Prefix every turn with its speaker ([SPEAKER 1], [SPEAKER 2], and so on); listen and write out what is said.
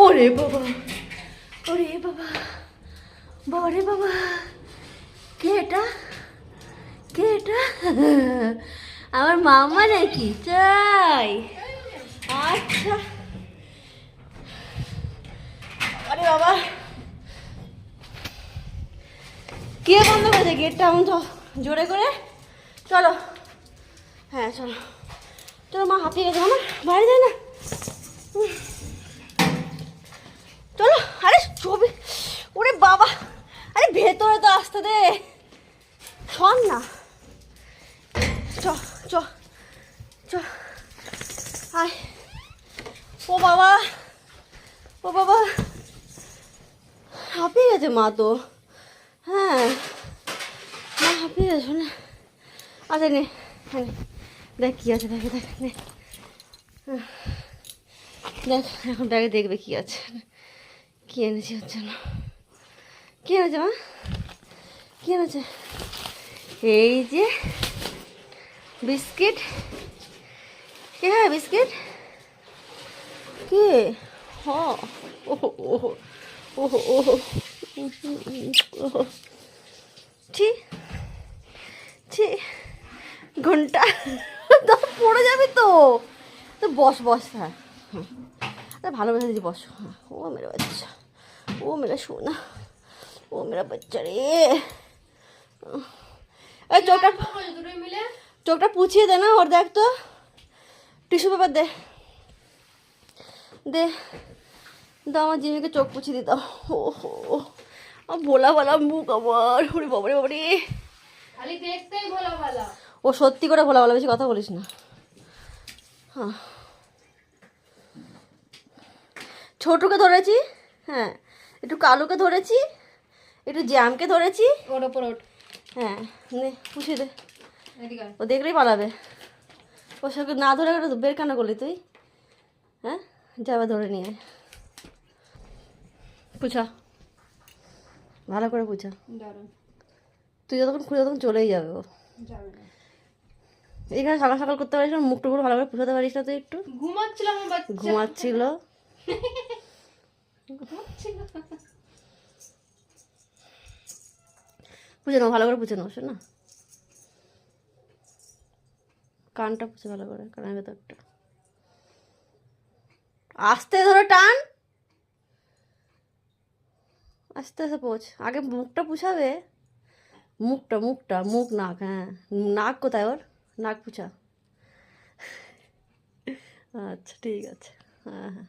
[SPEAKER 1] ওরে বাবা, ওরে বাবা, বাবারে বাবা, কে এটা? কে এটা? আমার মামা নাকি? চাই আচ্ছা। আরে বাবা, কে বন্ধ করেছে গেটটা? এমন তো জোরে করে। চলো, হ্যাঁ চলো চলো, মা হাঁপিয়ে গেছে, আমার বাইরে যায় না। চলো। আরে ছবি, ওরে বাবা, আরে ভেতরে তো আসতে দে, শোন না। চ চ চ, আয়। ও বাবা, ও বাবা, হাঁপিয়ে গেছে মা তো। হ্যাঁ, মা হাঁপিয়ে গেছে না। আচ্ছা নে, হ্যাঁ দেখ কী আছে, দেখে দেখ নে, দেখ এখন ব্যাগে দেখবে কী আছে। কী এনেছি হচ্ছে না, কী এনেছে মা, কী এনেছে? এই যে বিস্কিট। কে? হ্যাঁ বিস্কিট। কে? হ, ওহো ওহো ওহো ওহো ওহো, ছি ছি, ঘন্টা তো পড়ে যাবে তো। তো বস বস, হ্যাঁ হ্যাঁ, ভালোবেসে দিচ্ছি, বস। হ্যাঁ, ও মেরা বাচ্চা, ও মেরা সোনা, ও মেরা বাচ্চা রে। এই চোখটা, চোখটা পুছিয়ে দে না ওর, দেখ তো, টিস্যু পেপার দে, দে দাও আমার জিমিকে চোখ পুছিয়ে দিত। ও হো, ভোলা ভালা মুখ আমার, ওরে বাবারে বাবারে,
[SPEAKER 2] খালি দেখতেই ভোলা ভালা।
[SPEAKER 1] ও সত্যি করে ভোলা ভালা, বেশি কথা বলিস না। হ্যাঁ, ছোটুকে ধরেছি, হ্যাঁ একটু কালুকে ধরেছি, একটু জ্যামকে ধরেছি।
[SPEAKER 2] ওর ওপর ওঠ,
[SPEAKER 1] হ্যাঁ নে পুষিয়ে দে,
[SPEAKER 2] এদিকে আয়।
[SPEAKER 1] ও দেখলেই পালাবে। ওর সঙ্গে না ধরে বের কেন করলি তুই? হ্যাঁ যাবা ধরে নিয়ে পুছা, ভালো করে পুছা।
[SPEAKER 2] দাঁড়ান,
[SPEAKER 1] তুই যতক্ষণ খুঁজে ততক্ষণ চলেই যাবে ও।
[SPEAKER 2] যাবে না।
[SPEAKER 1] এখানে সকাল সকাল করতে পারিস না, মুখটুকুলো ভালো করে পুষাতে পারিস না তুই একটু?
[SPEAKER 2] ঘুমাচ্ছিল আমার বাচ্চা,
[SPEAKER 1] ঘুমাচ্ছিল।
[SPEAKER 2] ঘুমাচ্ছিল।
[SPEAKER 1] পুছে নাও ভালো করে, পুছে নাও শোন না, কানটা পুছে ভালো করে, কানের ভেতরটা আস্তে ধরে টান, আস্তে আস্তে পোছ। আগে মুখটা পুছাবে, মুখটা মুখটা, মুখ নাক, হ্যাঁ নাক কোথায় ওর, নাক পুছা। আচ্ছা ঠিক আছে, হ্যাঁ হ্যাঁ।